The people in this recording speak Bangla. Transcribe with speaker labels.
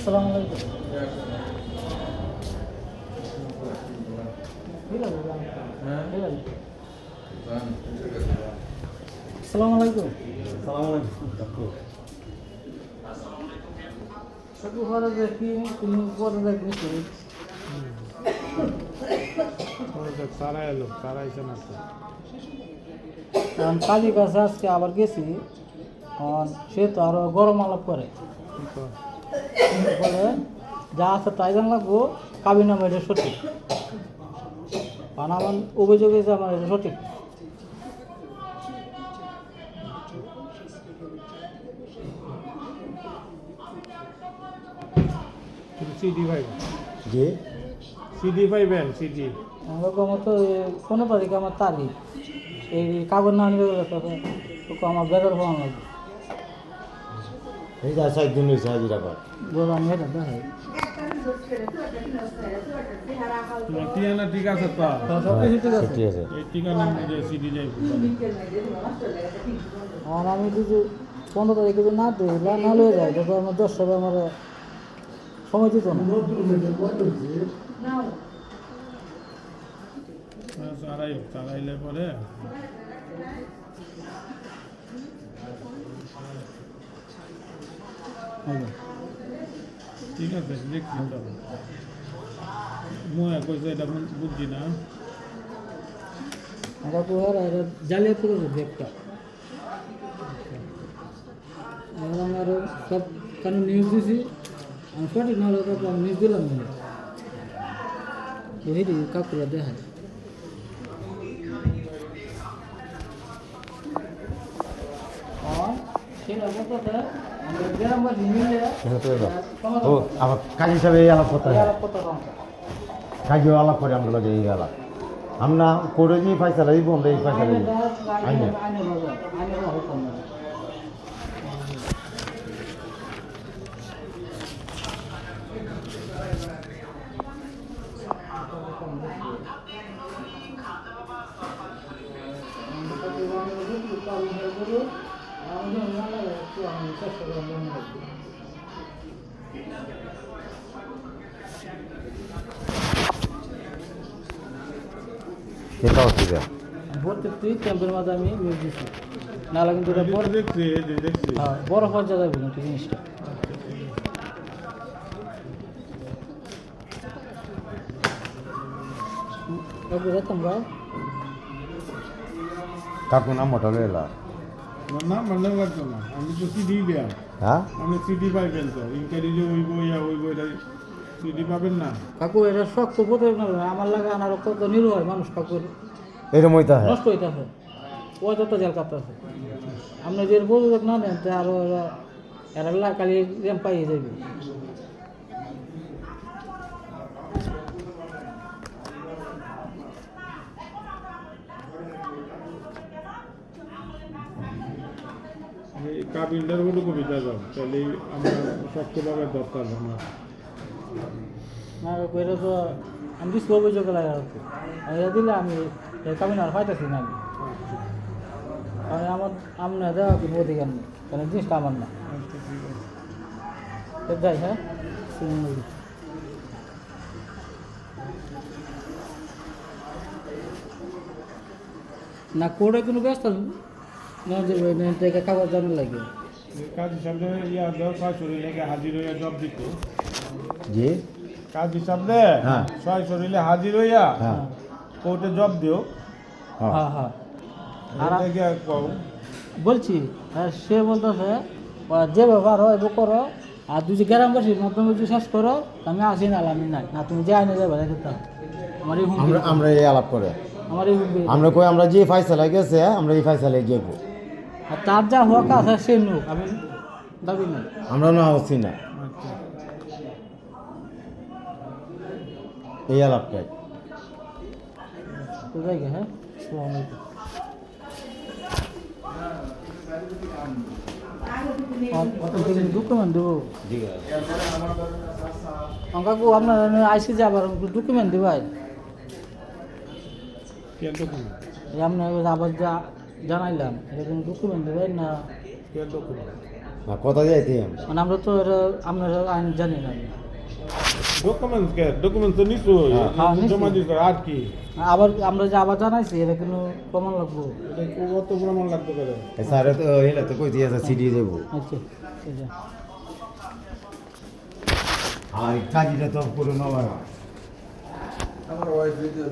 Speaker 1: আসসালামু আলাইকুম। আসসালামু আলাইকুম। সবু পরে দেখি তুমি পরে দেখি
Speaker 2: সারা এলো সারা এসে না
Speaker 1: কারণ কালী কাছে আজকে আবার গেছি সে তো আরো গরম আলাপ করে বলে যা আছে তাই জান লাগবো কাবিন নাম এটা সঠিক কারণ আমার অভিযোগ হয়েছে আমার এটা সঠিক।
Speaker 2: সিডি ভাই
Speaker 3: যে
Speaker 2: সিডি পাইবেন সিডি
Speaker 1: আমার মতো 15 তারিখে আমার তারিখ এই কাগজ না নিয়ে গেলে তোকে আমার বেতন পাওয়া লাগবে।
Speaker 3: এই যা 7 দিন হয়েছে হাজিরা কর
Speaker 1: বলো আমি এটা দেখাই
Speaker 2: ঠিকানা ঠিক আছে তো
Speaker 1: সব কিছু ঠিক আছে।
Speaker 3: ঠিক আছে
Speaker 2: এই ঠিকানা যে সিডি যাই
Speaker 1: আর আমি যদি 15 তারিখে যদি না দিই বা না লয়ে যাই তবে আমার 10 টাকা আমার সময় দিত না।
Speaker 2: সারাইলে পরে ঠিক আছে দেখছি তো মই কইছে এটা বুঝছি না
Speaker 1: আমরা তো আর জালিয়াতি করে ব্যাগটা আমার সব কারণ নিউজ দিছি আমি সঠিক না হলে তারপর আমি নিউজ দিলাম না এই কাকুরা দেখায়
Speaker 3: ও আমার কাজী সাহেব এই আলাপ কথা কাজীও আলাপ করে আমরা লাগে এই আলাপ আমরা করে নিয়ে পয়সা দিব আমরা এই পয়সা দিব আইনে কেটা অসুবিধা
Speaker 1: প্রত্যেকটি ক্যাম্পের মাঝে আমি নিউজ দিচ্ছি নাহলে কিন্তু এটা বড়
Speaker 2: দেখছি
Speaker 1: বড় পর্যায়ে যাবে কিন্তু জিনিসটা যেতাম গা
Speaker 3: কাকু নাম মোটা এলা
Speaker 2: না মানে লাগতো না আমি তো সিডি দেয়া
Speaker 3: হ্যাঁ
Speaker 2: আমি সিডি পাইবেন তো ইনকারি যে ওই বইটা সিডি পাবেন না
Speaker 1: কাকু এটা শক্ত বোধ না আমার লাগে আনার কত নির্ভর মানুষ কাকুর
Speaker 3: এরকম হইতা হ্যাঁ
Speaker 1: নষ্ট হইতেছে ওই যত জেল কাটতেছে আপনি যে বলুক না নেন তো আরো এরা কালি রেম পাইয়ে যাবে
Speaker 2: কাবিনটার হলো কবিতা যাও তাহলে আমার শক্তভাবে দরকার আমার
Speaker 1: না কাকু এটা তো আমি বিশ্ব অভিযোগ লাগে এটা দিলে আমি কামিন আর পাইতেছি না আমি কারণ আমার আপনার দেওয়া কোনো অধিকার নেই কারণ জিনিসটা আমার না যাই হ্যাঁ না কোর্টে কোনো ব্যস্ত না যে কাগজ জানার লাগে
Speaker 2: কাজ হিসাবে ইয়া দেওয়া সরাসরি লেগে হাজির হইয়া জব দিত
Speaker 3: জি
Speaker 2: কাজ হিসাবে
Speaker 3: হ্যাঁ।
Speaker 2: সরাসরি হাজির হইয়া
Speaker 3: হ্যাঁ
Speaker 2: কোর্টে জব দিও
Speaker 3: হ্যাঁ
Speaker 1: হ্যাঁ হ্যাঁ আর
Speaker 2: এটা গিয়া কও
Speaker 1: বলছি সে বলতেছে যে ব্যবহার হয় এবার করো আর তুই যে গ্রামবাসীর মাধ্যমে যদি শেষ করো আমি আসি না আমি নাই না তুমি যাই না যাবে দেখতে আমার এই
Speaker 3: আমরা আমরা এই আলাপ করে
Speaker 1: আমার এই হুমকি
Speaker 3: আমরা কই আমরা যে ফয়সালা গেছে আমরা এই ফয়সালায় যাবো
Speaker 1: আর তার যা হক আছে সে নোক আমি দাবি নাই
Speaker 3: আমরা না হচ্ছি না
Speaker 2: আচ্ছা
Speaker 3: এই আলাপটাই
Speaker 1: তো যাই হ্যাঁ আসসালামু আলাইকুম ডকুমেন্ট দেবো
Speaker 3: ঠিক আছে
Speaker 1: কাকু আপনার আইসি যে আবার ডকুমেন্ট দেবাই
Speaker 2: কে ডকুমেন্ট
Speaker 1: আপনার আবার যা জানাইলাম এটা কোনো ডকুমেন্ট দেবেন না
Speaker 2: কে ডকুমেন্ট
Speaker 3: না কথা যাইতে আমরা
Speaker 1: মানে আমরা তো এটা আপনারা আইন জানি না
Speaker 2: ডকুমেন্টস তো নিশ্চয়
Speaker 1: হ্যাঁ, নিশ্চয়ই।
Speaker 2: জমা দিতে আর কি
Speaker 1: আবার আমরা যে আবার জানাইছি এটা কিন্তু প্রমাণ লাগবো।
Speaker 2: এটা কত প্রমাণ লাগতে পারে
Speaker 3: স্যারে তো হেলে তো কই দিয়ে সিডি দেব
Speaker 1: আচ্ছা এই যে
Speaker 3: আর কাজটা তো পুরো নবার
Speaker 4: আমার ওয়াইফ ভিডিও